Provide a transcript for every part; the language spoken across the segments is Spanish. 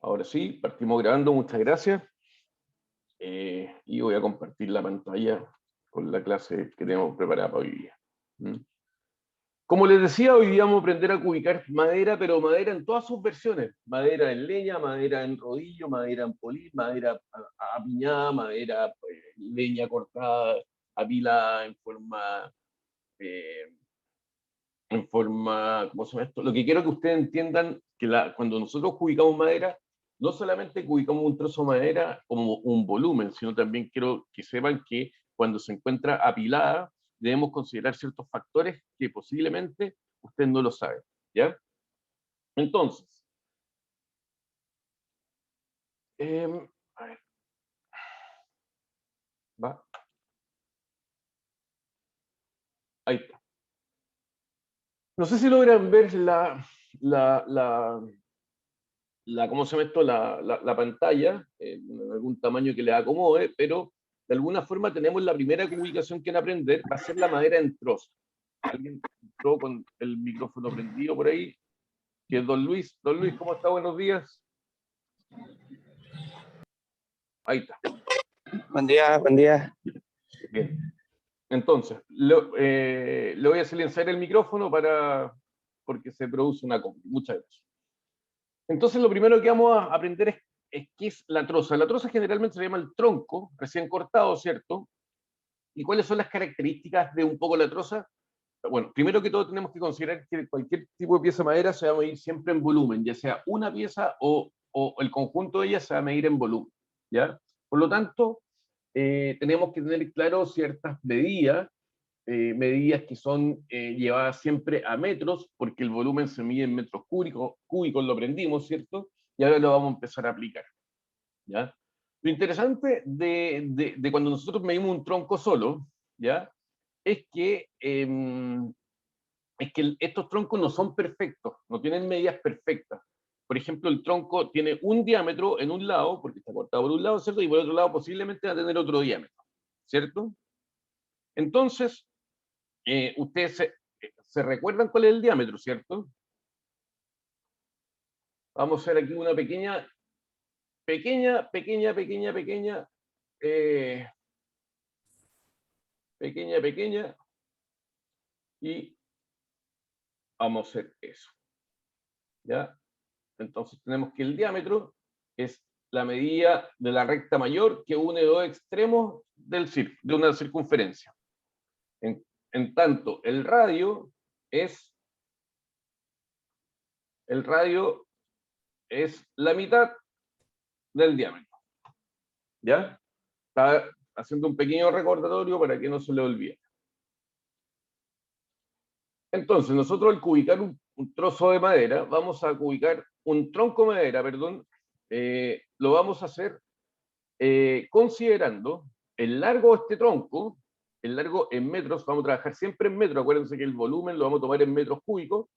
Ahora sí, partimos grabando, muchas gracias. Y voy a compartir la pantalla con la clase que tenemos preparada para hoy día. Como les decía, hoy día vamos a aprender a cubicar madera, pero madera en todas sus versiones. Madera en leña, madera en rodillo, madera en polir, madera apiñada, madera leña cortada, apilada eh, ¿cómo se llama esto? Lo que quiero que ustedes entiendan que cuando nosotros cubicamos madera, no solamente cubicamos un trozo de madera como un volumen, sino también quiero que sepan que cuando se encuentra apilada, debemos considerar ciertos factores que posiblemente ustedes no lo saben, ¿ya? Entonces, a ver, va, ahí está. No sé si logran ver ¿cómo se llama esto? La pantalla, en algún tamaño que le acomode, pero de alguna forma tenemos la primera comunicación que van a aprender, va a ser la madera en trozos. ¿Alguien entró con el micrófono prendido por ahí? Que es Don Luis. Don Luis, ¿cómo está? Buenos días. Ahí está. Buen día, buen día. Bien. Entonces, le voy a silenciar el micrófono porque se produce una combi. Muchas gracias. Entonces, lo primero que vamos a aprender es qué es la troza. La troza generalmente se llama el tronco, recién cortado, ¿cierto? ¿Y cuáles son las características de un poco la troza? Bueno, primero que todo tenemos que considerar que cualquier tipo de pieza de madera se va a medir siempre en volumen, ya sea una pieza o el conjunto de ellas se va a medir en volumen, ¿ya? Por lo tanto, tenemos que tener claro ciertas medidas que son llevadas siempre a metros, porque el volumen se mide en metros cúbicos, lo aprendimos, ¿cierto? Y ahora lo vamos a empezar a aplicar, ¿ya? Lo interesante de cuando nosotros medimos un tronco solo, ¿ya? Es que, estos troncos no son perfectos, no tienen medidas perfectas. Por ejemplo, el tronco tiene un diámetro en un lado, porque está cortado por un lado, ¿cierto? Y por otro lado posiblemente va a tener otro diámetro, ¿cierto? Entonces, ustedes se recuerdan cuál es el diámetro, ¿cierto? Vamos a hacer aquí una eh, pequeña, y vamos a hacer eso, ¿ya? Entonces tenemos que el diámetro es la medida de la recta mayor que une dos extremos de una circunferencia. En, en tanto, el radio es la mitad del diámetro. ¿Ya? Está haciendo un pequeño recordatorio para que no se le olvide. Entonces, nosotros al cubicar un trozo de madera, vamos a cubicar un tronco de madera, perdón, lo vamos a hacer considerando el largo de este tronco, el largo en metros, vamos a trabajar siempre en metros, acuérdense que el volumen lo vamos a tomar en metros cúbicos,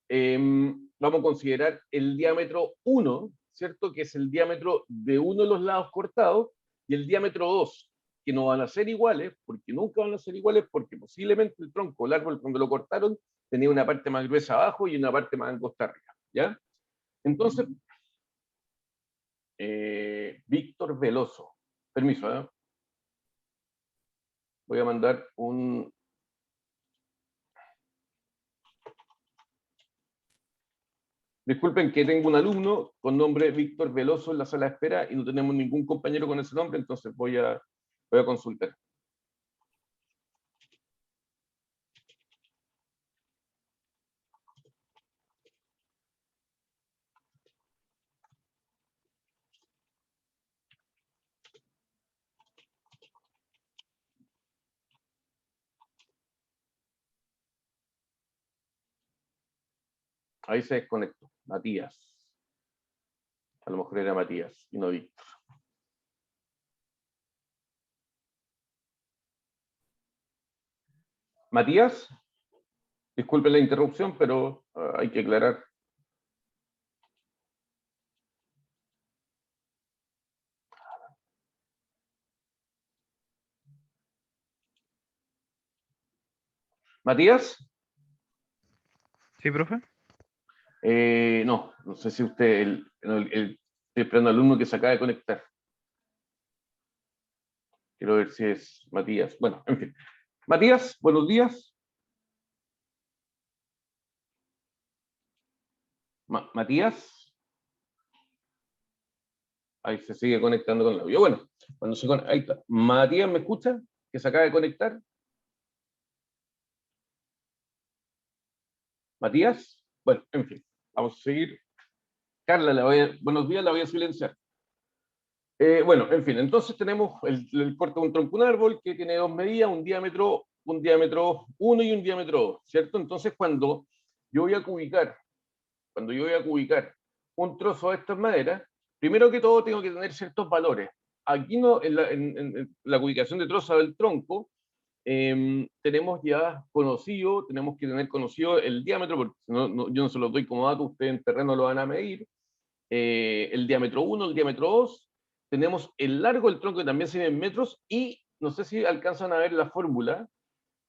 vamos a considerar el diámetro 1, ¿cierto? Que es el diámetro de uno de los lados cortados, y el diámetro 2, que no van a ser iguales, porque nunca van a ser iguales, porque posiblemente el tronco, el árbol, cuando lo cortaron, tenía una parte más gruesa abajo y una parte más angosta arriba, ¿ya? Entonces, Víctor Veloso, permiso, ¿eh? Voy a mandar un... Disculpen que tengo un alumno con nombre Víctor Veloso en la sala de espera y no tenemos ningún compañero con ese nombre, entonces voy a consultar. Ahí se desconectó. Matías. A lo mejor era Matías y no Víctor. Matías, disculpe la interrupción, pero hay que aclarar. Matías, Sí, profe. no sé si usted, Estoy esperando al alumno que se acaba de conectar. Quiero ver si es Matías. Bueno, en fin. Matías, buenos días. Matías. Ahí se sigue conectando con el audio. Bueno, ahí está. Matías, ¿me escucha? Que se acaba de conectar. Matías. Bueno, en fin. Vamos a seguir. Carla, buenos días, la voy a silenciar. Bueno, en fin, entonces tenemos el corte de un tronco, un árbol que tiene dos medidas, un diámetro 1 y un diámetro 2, ¿cierto? Entonces cuando yo voy a cubicar un trozo de estas maderas, primero que todo tengo que tener ciertos valores. Aquí no, en la ubicación de trozo del tronco, tenemos que tener conocido el diámetro, porque yo no se los doy como dato, ustedes en terreno lo van a medir, el diámetro 1, el diámetro 2, tenemos el largo del tronco que también se mide en metros, y no sé si alcanzan a ver la fórmula,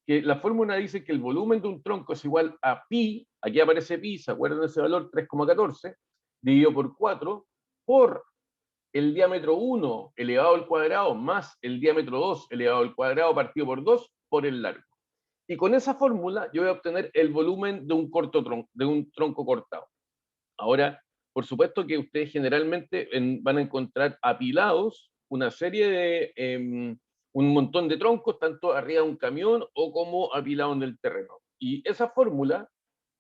que la fórmula dice que el volumen de un tronco es igual a pi, aquí aparece pi, ¿se acuerdan de ese valor? 3,14, dividido por 4, por el diámetro 1 elevado al cuadrado más el diámetro 2 elevado al cuadrado partido por 2 por el largo. Y con esa fórmula yo voy a obtener el volumen de un tronco cortado. Ahora, por supuesto que ustedes generalmente van a encontrar apilados una serie de, un montón de troncos, tanto arriba de un camión o como apilado en el terreno. Y esa fórmula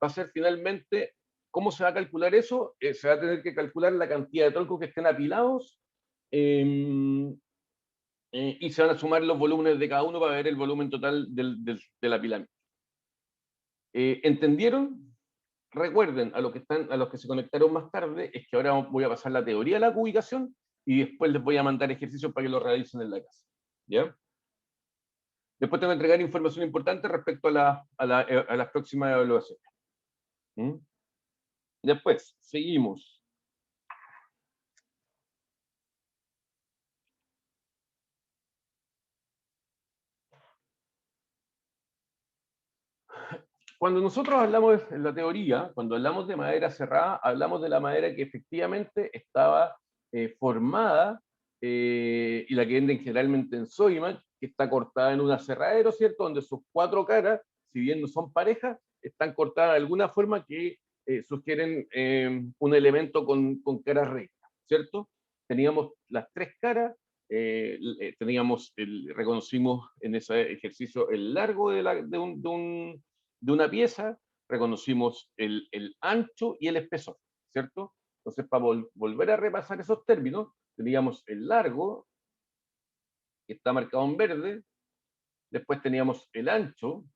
va a ser finalmente, ¿cómo se va a calcular eso? Se va a tener que calcular la cantidad de troncos que estén apilados y se van a sumar los volúmenes de cada uno para ver el volumen total del apilamiento. ¿Entendieron? Recuerden, a los que se conectaron más tarde, es que ahora voy a pasar la teoría de la cubicación y después les voy a mandar ejercicios para que lo realicen en la casa. ¿Ya? Después tengo que entregar información importante respecto a las próximas evaluaciones. ¿Mm? Después, seguimos. Cuando nosotros hablamos en la teoría, cuando hablamos de madera cerrada, hablamos de la madera que efectivamente estaba formada y la que venden generalmente en Sodimac, que está cortada en un aserradero, ¿cierto? Donde sus cuatro caras, si bien no son parejas, están cortadas de alguna forma que sugieren un elemento con caras rectas, ¿cierto? Teníamos las tres caras, reconocimos en ese ejercicio el largo de una pieza, reconocimos el ancho y el espesor, ¿cierto? Entonces, para volver a repasar esos términos, teníamos el largo, que está marcado en verde, después teníamos el ancho,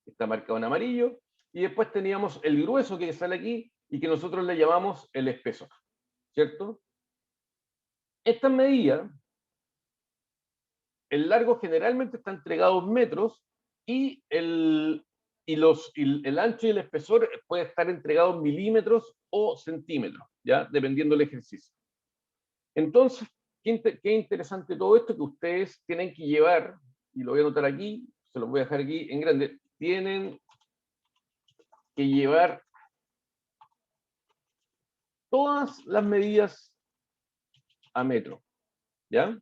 que está marcado en amarillo, y después teníamos el grueso que sale aquí y que nosotros le llamamos el espesor, ¿cierto? Estas medidas, el largo generalmente está entregado en metros y el ancho y el espesor puede estar entregado en milímetros o centímetros, ¿ya? Dependiendo del ejercicio. Entonces, qué interesante todo esto que ustedes tienen que llevar, y lo voy a anotar aquí, se los voy a dejar aquí en grande, tienen que llevar todas las medidas a metro, ¿ya?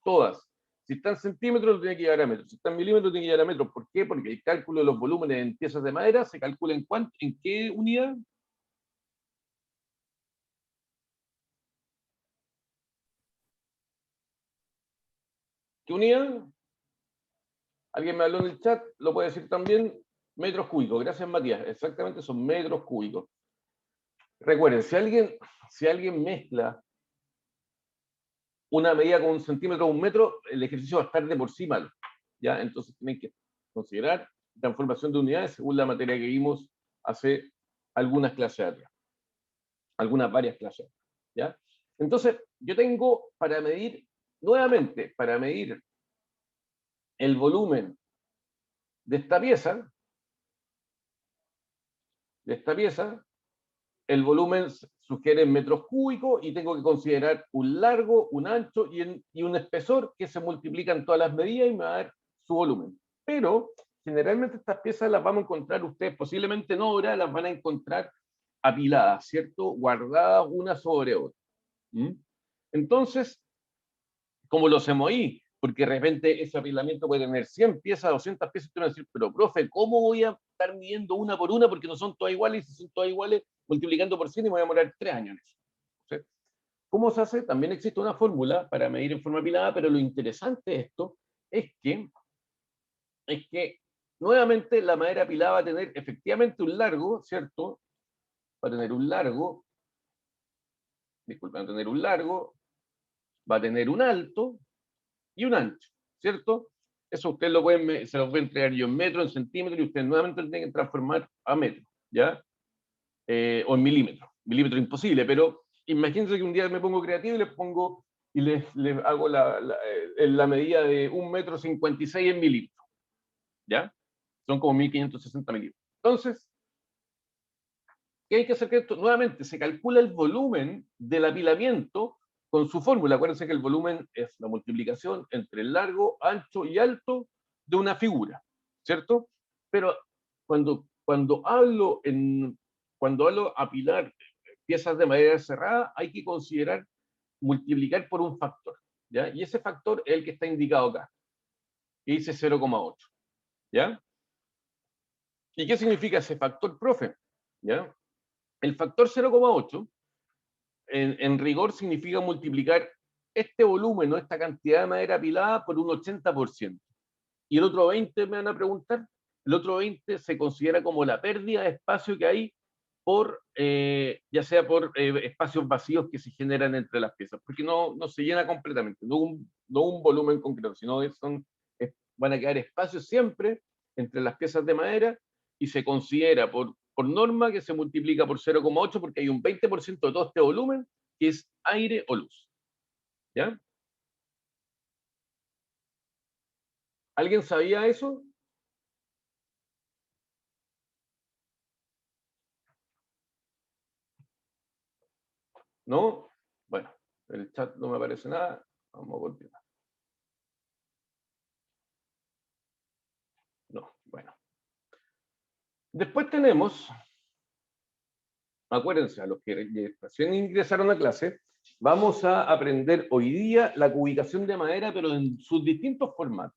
Todas. Si está en centímetros, lo tiene que llevar a metros. Si está en milímetros, lo tiene que llevar a metros. ¿Por qué? Porque el cálculo de los volúmenes en piezas de madera se calcula ¿en qué unidad? ¿Qué unidad? Alguien me habló en el chat, lo puede decir también, metros cúbicos. Gracias, Matías. Exactamente, son metros cúbicos. Recuerden, si alguien mezcla una medida con un centímetro o un metro, el ejercicio va a estar de por sí mal, ¿ya? Entonces tienen que considerar transformación de unidades según la materia que vimos hace algunas clases atrás, varias clases atrás, ¿ya? Entonces, yo tengo para medir, nuevamente, para medir el volumen de esta pieza, el volumen sugiere en metros cúbicos y tengo que considerar un largo, un ancho y un espesor que se multiplican todas las medidas y me va a dar su volumen. Pero generalmente estas piezas las vamos a encontrar ustedes, posiblemente en obra, las van a encontrar apiladas, ¿cierto? Guardadas una sobre otra. ¿Mm? Entonces, ¿cómo lo hacemos ahí? Porque de repente ese apilamiento puede tener 100 piezas, 200 piezas, y tú vas a decir, pero profe, ¿cómo voy a estar midiendo una por una? Porque no son todas iguales, y si son todas iguales, multiplicando por 100 y me voy a demorar 3 años en eso. ¿Sí? ¿Cómo se hace? También existe una fórmula para medir en forma apilada, pero lo interesante de esto es que nuevamente la madera apilada va a tener efectivamente un largo, ¿cierto? Va a tener un largo, disculpen, va a tener un largo, va a tener un alto y un ancho, ¿cierto? Eso ustedes se lo voy a entregar yo en metro, en centímetro, y ustedes nuevamente lo tienen que transformar a metro, ¿ya? O en milímetro. Milímetro imposible, pero imagínense que un día me pongo creativo y les pongo y les hago la medida de 1,56 m en milímetros, ¿ya? Son como 1560 milímetros. Entonces, ¿qué hay que hacer? Que esto, nuevamente, se calcula el volumen del apilamiento con su fórmula. Acuérdense que el volumen es la multiplicación entre el largo, ancho y alto de una figura, ¿cierto? Pero cuando hablo apilar piezas de madera cerrada, hay que considerar multiplicar por un factor, ¿ya? Y ese factor es el que está indicado acá, que dice 0,8, ¿ya? ¿Y qué significa ese factor, profe? ¿Ya? El factor 0,8 en rigor significa multiplicar este volumen o esta cantidad de madera apilada por un 80%. Y el otro 20, me van a preguntar, el otro 20 se considera como la pérdida de espacio que hay ya sea por espacios vacíos que se generan entre las piezas, porque no se llena completamente, no un volumen concreto, sino van a quedar espacios siempre entre las piezas de madera y se considera por norma que se multiplica por 0,8 porque hay un 20% de todo este volumen que es aire o luz. ¿Ya? ¿Alguien sabía eso? ¿No? Bueno, en el chat no me aparece nada. Vamos a continuar. No, bueno. Después tenemos, acuérdense, a los que recién ingresaron a clase, vamos a aprender hoy día la cubicación de madera, pero en sus distintos formatos,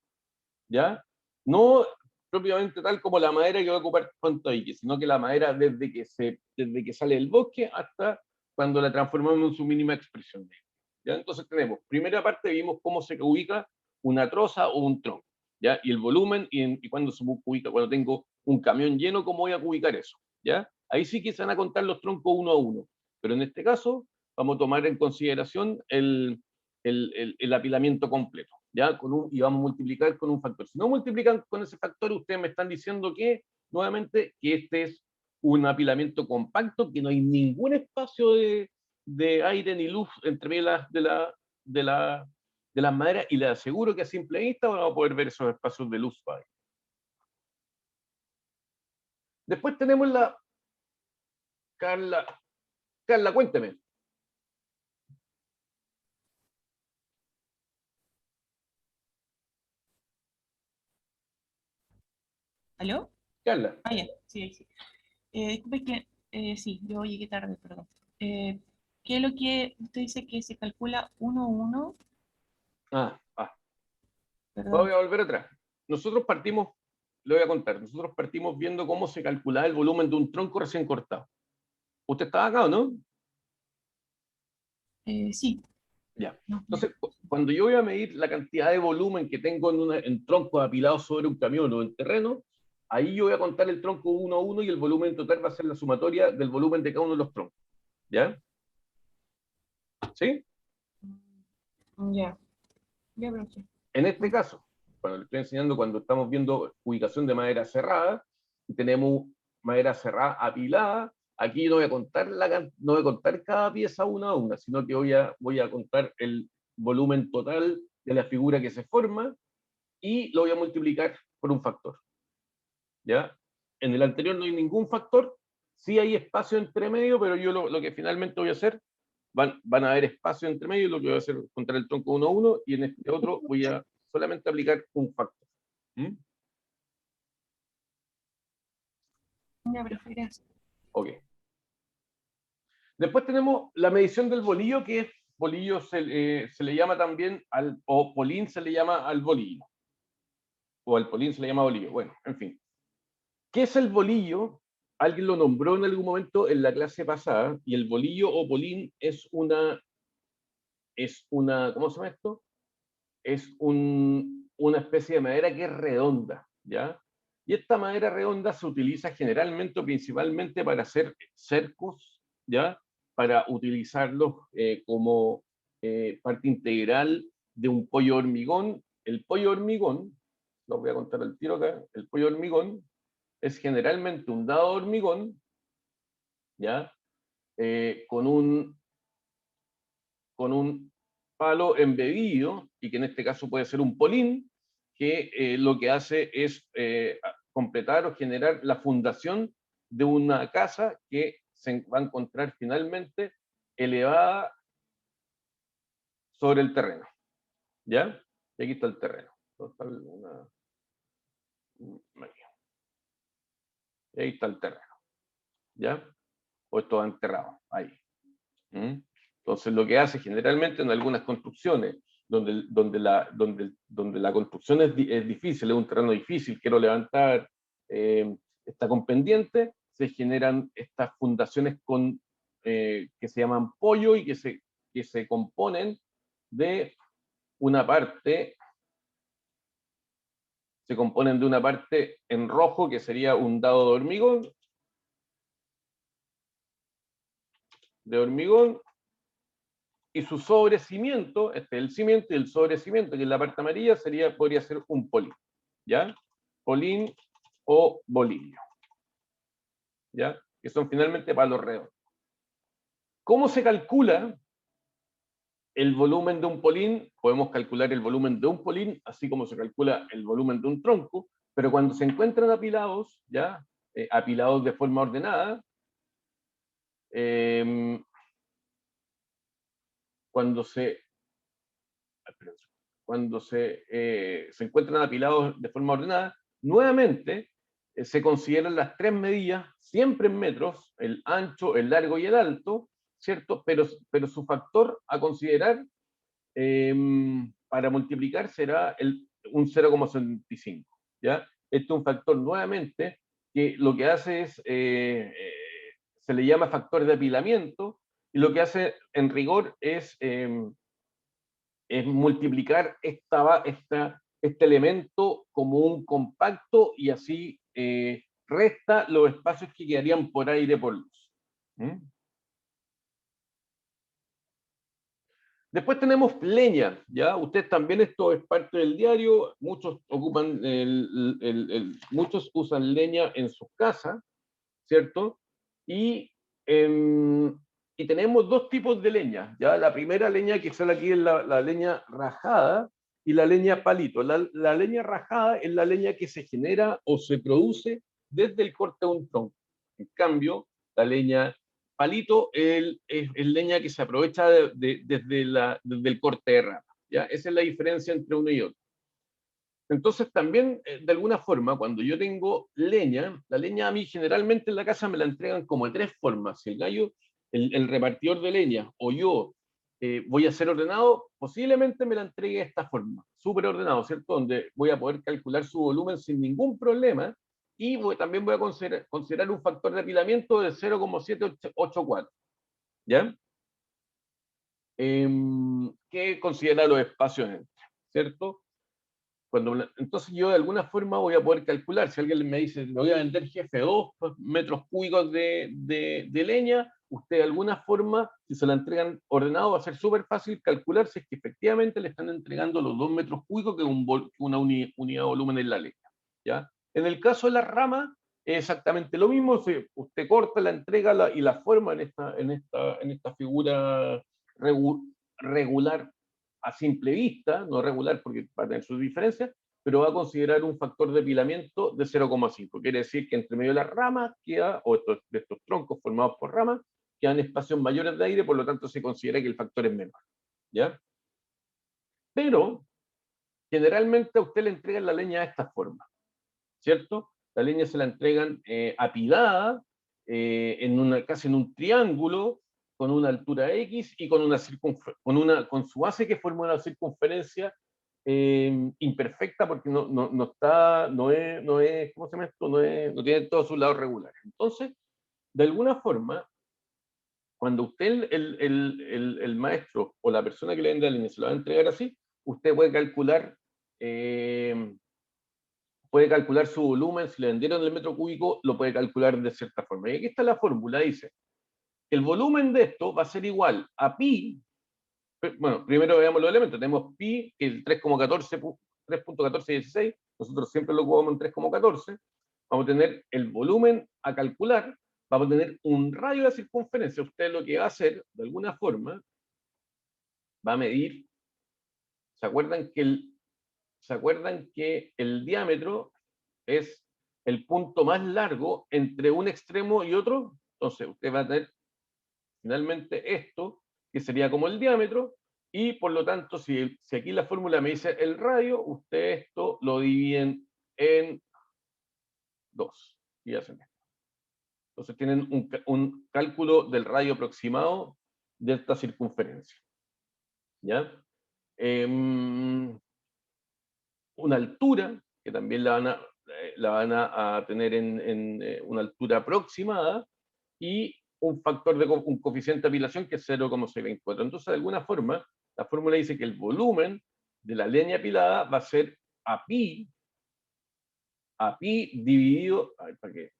¿ya? No propiamente tal como la madera que va a ocupar Fontaine, sino que la madera desde que sale del bosque hasta cuando la transformamos en su mínima expresión. ¿Ya? Entonces tenemos, primera parte vimos cómo se ubica una troza o un tronco, ¿ya? Y el volumen, y cuando se ubica, cuando tengo un camión lleno, ¿cómo voy a ubicar eso? ¿Ya? Ahí sí que se van a contar los troncos uno a uno, pero en este caso vamos a tomar en consideración el apilamiento completo, ¿ya? Y vamos a multiplicar con un factor. Si no multiplican con ese factor, ustedes me están diciendo que, nuevamente, que este es un apilamiento compacto, que no hay ningún espacio de aire ni luz entre medio de las maderas, y les aseguro que a simple vista vamos a poder ver esos espacios de luz. Después tenemos la... Carla, Carla, cuénteme. ¿Aló? Carla. Ah, ya, sí, sí. Disculpe que, sí, yo llegué tarde, perdón. Eh, ¿Qué es lo que usted dice que se calcula 1-1? Ah, voy Perdón. a volver atrás. Nosotros partimos, le voy a contar, nosotros partimos viendo cómo se calculaba el volumen de un tronco recién cortado. ¿Usted estaba acá o no? Sí, Ya. no, no. Entonces, cuando yo voy a medir la cantidad de volumen que tengo en troncos apilados sobre un camión o en terreno, ahí yo voy a contar el tronco uno a uno y el volumen total va a ser la sumatoria del volumen de cada uno de los troncos. ¿Ya? ¿Sí? Ya, ya, profe. En este caso, cuando le estoy enseñando, cuando estamos viendo ubicación de madera cerrada, y tenemos madera cerrada apilada, aquí no voy a contar, no voy a contar cada pieza una a una, sino que voy a contar el volumen total de la figura que se forma y lo voy a multiplicar por un factor. ¿Ya? En el anterior no hay ningún factor, sí hay espacio entre medio, pero yo lo que finalmente voy a hacer, van a haber espacio entre medio, lo que voy a hacer es contar el tronco uno a uno, y en este otro voy a solamente aplicar un factor. ¿Mm? Ya, profe, gracias. Ok. Después tenemos la medición del bolillo, que es bolillo se le llama también, o polín se le llama al bolillo, o al polín se le llama bolillo. Bueno, en fin. ¿Qué es el bolillo? Alguien lo nombró en algún momento en la clase pasada, y el bolillo o polín es una, ¿cómo se llama esto? Es una especie de madera que es redonda, ¿ya? Y esta madera redonda se utiliza generalmente o principalmente para hacer cercos, ¿ya? Para utilizarlos como parte integral de un pollo hormigón. El pollo hormigón, lo voy a contar al tiro acá, el pollo hormigón es generalmente un dado de hormigón, ¿ya? Con un palo embebido, y que en este caso puede ser un polín, que lo que hace es completar o generar la fundación de una casa que se va a encontrar finalmente elevada sobre el terreno. ¿Ya? Y aquí está el terreno. Y ahí está el terreno. ¿Ya? O esto enterrado, ahí. ¿Mm? Entonces, lo que hace generalmente en algunas construcciones, donde la construcción es difícil, es un terreno difícil, quiero levantar, está con pendiente, se generan estas fundaciones que se llaman pollo y que se componen de una parte, en rojo, que sería un dado de hormigón, y su sobrecimiento, este es el cimiento, y el sobrecimiento, que es la parte amarilla, podría ser un polín, ¿ya? Polín o bolillo, ¿ya? Que son finalmente palos redondos. ¿Cómo se calcula el volumen de un polín? Podemos calcular el volumen de un polín, así como se calcula el volumen de un tronco, pero cuando se encuentran apilados, ¿ya? Apilados de forma ordenada, cuando se encuentran apilados de forma ordenada, nuevamente se consideran las tres medidas, siempre en metros, el ancho, el largo y el alto, ¿cierto? Pero su factor a considerar para multiplicar será un 0,75, ¿ya? Este es un factor nuevamente que lo que hace es, se le llama factor de apilamiento, y lo que hace en rigor es multiplicar este elemento como un compacto, y así resta los espacios que quedarían por aire, por luz. ¿Mm? Después tenemos leña, ¿ya? Ustedes también, esto es parte del diario, muchos muchos usan leña en sus casas, ¿cierto? Y, y tenemos dos tipos de leña, ¿ya? La primera leña que sale aquí es la leña rajada y la leña palito. La leña rajada es la leña que se genera o se produce desde el corte de un tronco. En cambio, la leña palito es leña que se aprovecha desde el corte de rama, ¿ya? Esa es la diferencia entre uno y otro. Entonces también, de alguna forma, cuando yo tengo leña, la leña a mí generalmente en la casa me la entregan como de tres formas. Si el gallo, el repartidor de leña, o yo voy a ser ordenado, posiblemente me la entregue de esta forma, súper ordenado, ¿cierto? Donde voy a poder calcular su volumen sin ningún problema, y también voy a considerar un factor de apilamiento de 0,784, ¿ya? Que considera los espacios entre, ¿cierto? Entonces yo de alguna forma voy a poder calcular, si alguien me dice, le voy a vender, jefe, 2 metros cúbicos de leña, usted de alguna forma, si se la entregan ordenado, va a ser súper fácil calcular si es que efectivamente le están entregando los 2 metros cúbicos, que es una unidad de volumen en la leña, ¿ya? En el caso de la rama, es exactamente lo mismo. Si usted corta, la entrega y la forma en esta figura regular a simple vista, no regular porque va a tener sus diferencias, pero va a considerar un factor de apilamiento de 0,5. Quiere decir que entre medio de las ramas o de estos troncos formados por ramas, quedan espacios mayores de aire, por lo tanto se considera que el factor es menor, ¿ya? Pero generalmente a usted le entregan la leña de esta forma, ¿cierto? La leña se la entregan apilada, casi en un triángulo, con una altura X y con con su base que forma una circunferencia imperfecta porque no es, ¿cómo se llama esto? No tiene todos sus lados regulares. Entonces, de alguna forma, cuando usted, el maestro o la persona que le vende la línea se lo va a entregar así, usted puede calcular su volumen, si le vendieron el metro cúbico, lo puede calcular de cierta forma. Y aquí está la fórmula, dice, el volumen de esto va a ser igual a pi, bueno, primero veamos los elementos, tenemos pi, que es el 3.1416, nosotros siempre lo ocupamos en 3.14, vamos a tener el volumen a calcular, vamos a tener un radio de circunferencia, usted lo que va a hacer, de alguna forma, va a medir, ¿se acuerdan que el diámetro es el punto más largo entre un extremo y otro? Entonces, usted va a tener finalmente esto, que sería como el diámetro, y por lo tanto, si aquí la fórmula me dice el radio, usted esto lo dividen en 2, y hacen esto. Entonces tienen un cálculo del radio aproximado de esta circunferencia. ¿Ya? Una altura, que también la van a tener en una altura aproximada, y un coeficiente de apilación que es 0,624. Entonces, de alguna forma, la fórmula dice que el volumen de la leña apilada va a ser a pi dividido, a ver, ¿para qué?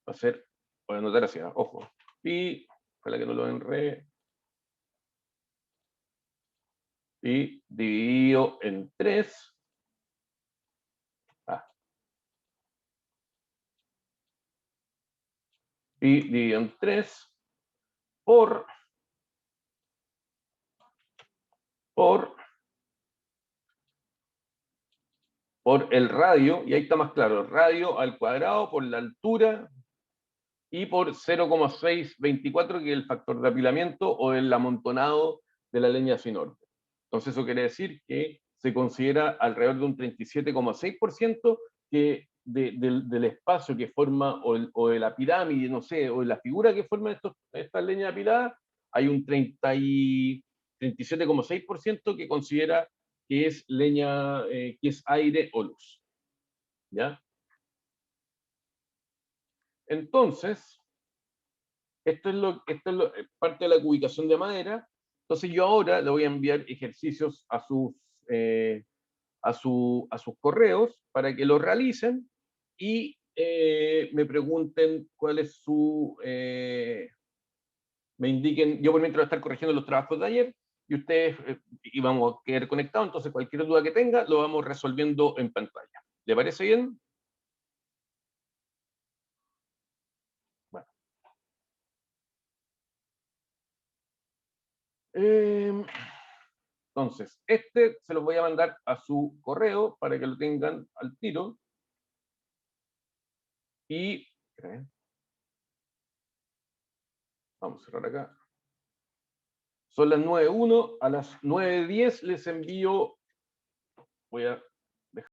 Va a ser, voy a anotar así, ojo, pi, para que no lo enrede, pi dividido en 3, pi dividido en 3 por el radio, y ahí está más claro, el radio al cuadrado por la altura y por 0,624, que es el factor de apilamiento o el amontonado de la leña sin orden. Entonces eso quiere decir que se considera alrededor de un 37,6% que del espacio que forma, o de la pirámide, no sé, o de la figura que forman estas leñas apiladas, hay un 37,6% que considera que es leña, que es aire o luz. ¿Ya? Entonces, esto es parte de la cubicación de madera. Entonces yo ahora le voy a enviar ejercicios a sus correos para que lo realicen y me pregunten cuál es me indiquen, yo por mientras voy a estar corrigiendo los trabajos de ayer, y ustedes, y vamos a quedar conectados, entonces cualquier duda que tenga, lo vamos resolviendo en pantalla. ¿Le parece bien? Bueno. Entonces, se los voy a mandar a su correo para que lo tengan al tiro. Y vamos a cerrar acá. Son las 9:01, a las 9:10 les envío, voy a